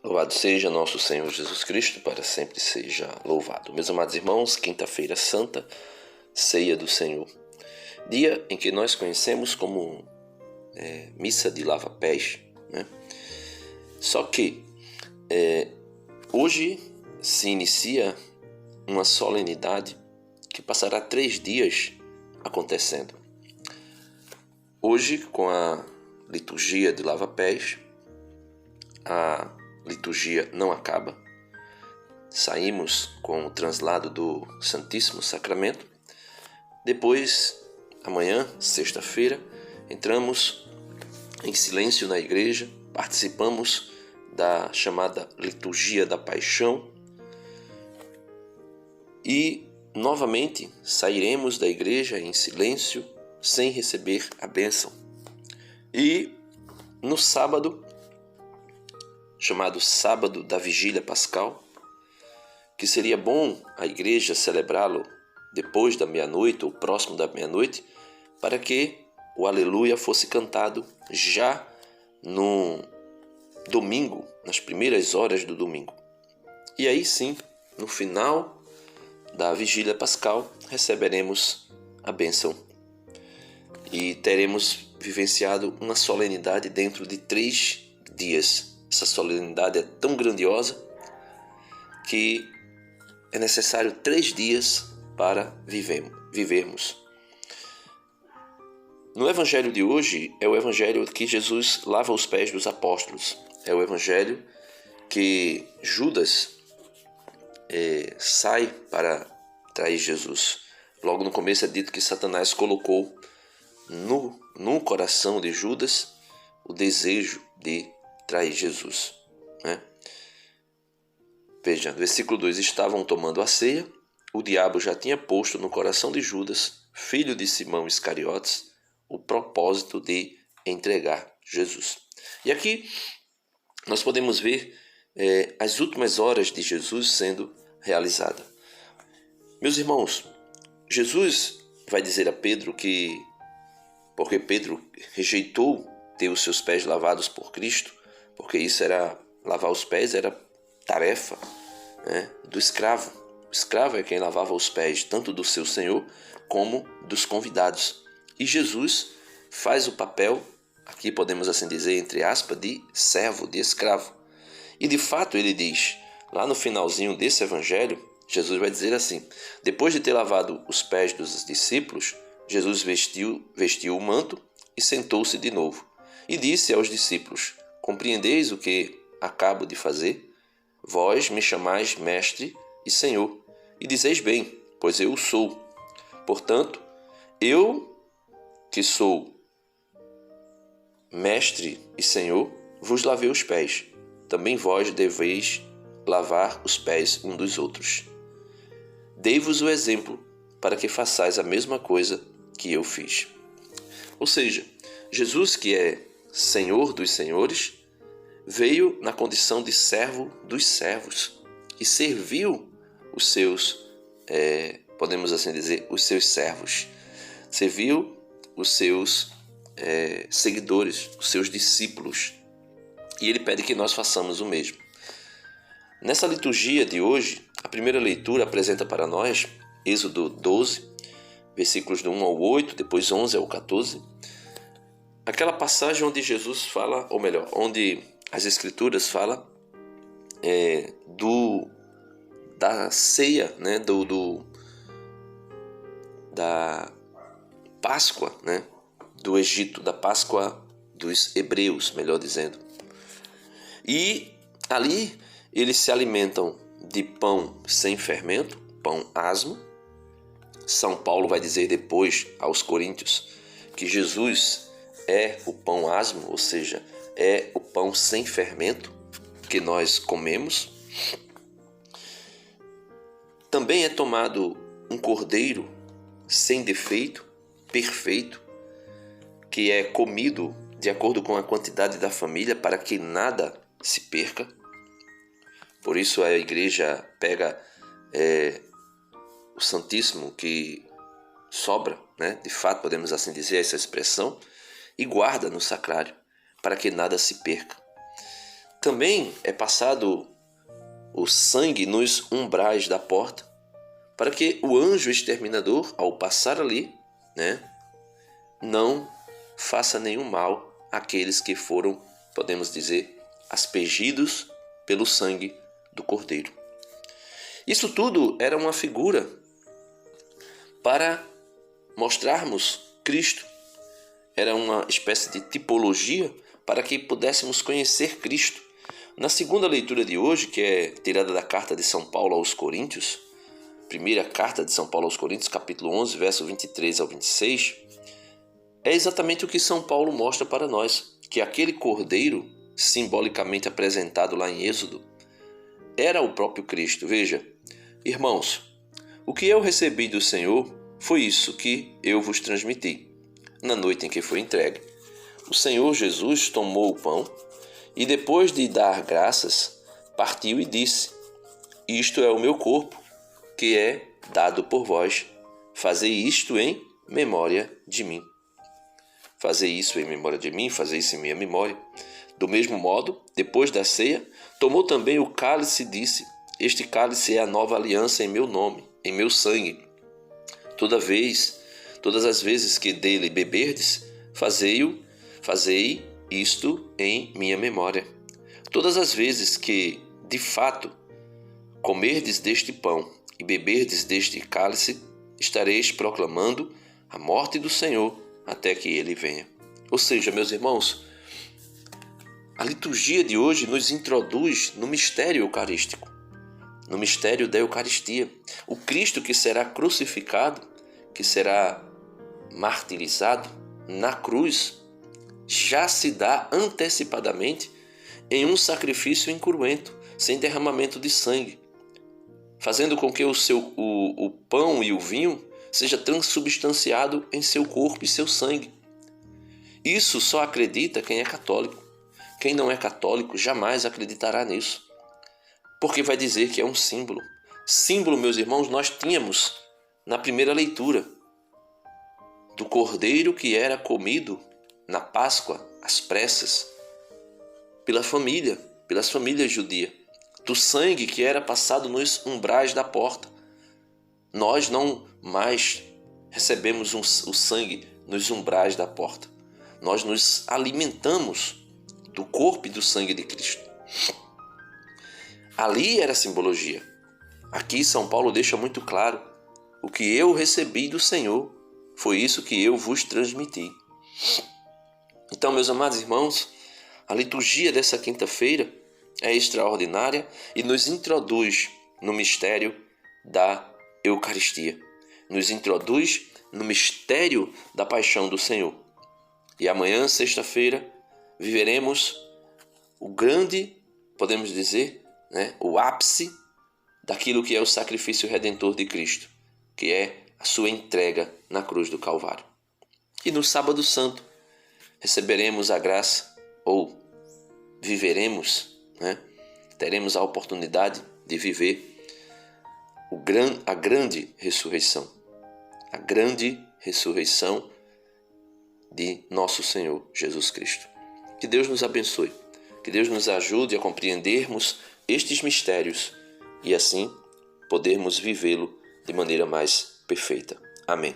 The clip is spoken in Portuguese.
Louvado seja nosso Senhor Jesus Cristo, para sempre seja louvado. Meus amados irmãos, quinta-feira santa, ceia do Senhor. Dia em que nós conhecemos como missa de lava-pés, né? Só que hoje se inicia uma solenidade que passará 3 dias acontecendo. Hoje, com a liturgia de lava-pés, a liturgia não acaba. Saímos com o translado do Santíssimo Sacramento. Depois, amanhã, sexta-feira, entramos em silêncio na igreja, participamos da chamada liturgia da paixão e novamente sairemos da igreja em silêncio sem receber a bênção. E no sábado, chamado Sábado da Vigília Pascal, que seria bom a igreja celebrá-lo depois da meia-noite ou próximo da meia-noite, para que o Aleluia fosse cantado já no domingo, nas primeiras horas do domingo. E aí sim, no final da Vigília Pascal, receberemos a bênção e teremos vivenciado uma solenidade dentro de 3 dias. Essa solenidade é tão grandiosa que é necessário 3 dias para vivermos. No evangelho de hoje é o evangelho que Jesus lava os pés dos apóstolos. É o evangelho que Judas sai para trair Jesus. Logo no começo é dito que Satanás colocou no coração de Judas o desejo de trair Jesus, né? Veja, versículo 2: estavam tomando a ceia, o diabo já tinha posto no coração de Judas, filho de Simão Iscariotes, o propósito de entregar Jesus. E aqui nós podemos ver as últimas horas de Jesus sendo realizada. Meus irmãos, Jesus vai dizer a Pedro que, porque Pedro rejeitou ter os seus pés lavados por Cristo, porque isso era, lavar os pés era tarefa, né, do escravo. O escravo é quem lavava os pés tanto do seu senhor como dos convidados. E Jesus faz o papel, aqui podemos assim dizer, entre aspas, de servo, de escravo. E de fato ele diz, lá no finalzinho desse evangelho, Jesus vai dizer assim: depois de ter lavado os pés dos discípulos, Jesus vestiu o manto e sentou-se de novo. E disse aos discípulos: compreendeis o que acabo de fazer? Vós me chamais mestre e senhor, e dizeis bem, pois eu o sou. Portanto, eu que sou mestre e senhor, vos lavei os pés. Também vós deveis lavar os pés um dos outros. Dei-vos o exemplo para que façais a mesma coisa que eu fiz. Ou seja, Jesus, que é Senhor dos senhores, veio na condição de servo dos servos e serviu os seus, podemos assim dizer, os seus servos. Serviu os seus seguidores, os seus discípulos. E ele pede que nós façamos o mesmo. Nessa liturgia de hoje, a primeira leitura apresenta para nós Êxodo 12, versículos do 1 ao 8, depois 11 ao 14. Aquela passagem onde Jesus fala, ou melhor, onde as Escrituras falam da ceia, né, da Páscoa, né, do Egito, da Páscoa dos hebreus, melhor dizendo. E ali eles se alimentam de pão sem fermento, pão asmo. São Paulo vai dizer depois aos Coríntios que Jesus é o pão asmo, ou seja, é o pão sem fermento que nós comemos. Também é tomado um cordeiro sem defeito, perfeito, que é comido de acordo com a quantidade da família para que nada se perca. Por isso a igreja pega o Santíssimo que sobra, né? De fato podemos assim dizer essa expressão, e guarda no sacrário para que nada se perca. também é passado o sangue nos umbrais da porta, para que o anjo exterminador, ao passar ali, não faça nenhum mal àqueles que foram, podemos dizer, aspergidos pelo sangue do Cordeiro. Isso tudo era uma figura para mostrarmos Cristo. Era uma espécie de tipologia para que pudéssemos conhecer Cristo. Na segunda leitura de hoje, que é tirada da carta de São Paulo aos Coríntios, primeira carta de São Paulo aos Coríntios, capítulo 11, verso 23 ao 26, é exatamente o que São Paulo mostra para nós, que aquele cordeiro, simbolicamente apresentado lá em Êxodo, era o próprio Cristo. Veja, irmãos, o que eu recebi do Senhor foi isso que eu vos transmiti. Na noite em que foi entregue, o Senhor Jesus tomou o pão e, depois de dar graças, partiu e disse: isto é o meu corpo, que é dado por vós. Fazei isto em memória de mim. Fazei isso em memória de mim, fazei isso em minha memória. Do mesmo modo, depois da ceia, tomou também o cálice e disse: este cálice é a nova aliança em meu nome, em meu sangue. Todas as vezes que dele beberdes, fazei isto em minha memória. Todas as vezes que, de fato, comerdes deste pão e beberdes deste cálice, estareis proclamando a morte do Senhor até que ele venha. Ou seja, meus irmãos, a liturgia de hoje nos introduz no mistério eucarístico, no mistério da Eucaristia. O Cristo que será crucificado, que será martirizado na cruz, já se dá antecipadamente em um sacrifício incruento, sem derramamento de sangue, fazendo com que o pão e o vinho seja transubstanciado em seu corpo e seu sangue. Isso só acredita quem é católico. Quem não é católico jamais acreditará nisso, porque vai dizer que é um símbolo. Símbolo, meus irmãos, nós tínhamos na primeira leitura do cordeiro que era comido na Páscoa, às pressas, pelas famílias judias, do sangue que era passado nos umbrais da porta. Nós não mais recebemos o sangue nos umbrais da porta. Nós nos alimentamos do corpo e do sangue de Cristo. Ali era a simbologia. Aqui São Paulo deixa muito claro: o que eu recebi do Senhor foi isso que eu vos transmiti. Então, meus amados irmãos, a liturgia dessa quinta-feira é extraordinária e nos introduz no mistério da Eucaristia. Nos introduz no mistério da paixão do Senhor. E amanhã, sexta-feira, viveremos o grande, podemos dizer, o ápice daquilo que é o sacrifício redentor de Cristo, que é a sua entrega na cruz do Calvário. E no Sábado Santo receberemos a graça, ou viveremos, teremos a oportunidade de viver a grande ressurreição. A grande ressurreição de nosso Senhor Jesus Cristo. Que Deus nos abençoe, que Deus nos ajude a compreendermos estes mistérios e assim podermos vivê-lo de maneira mais perfeita. Amém.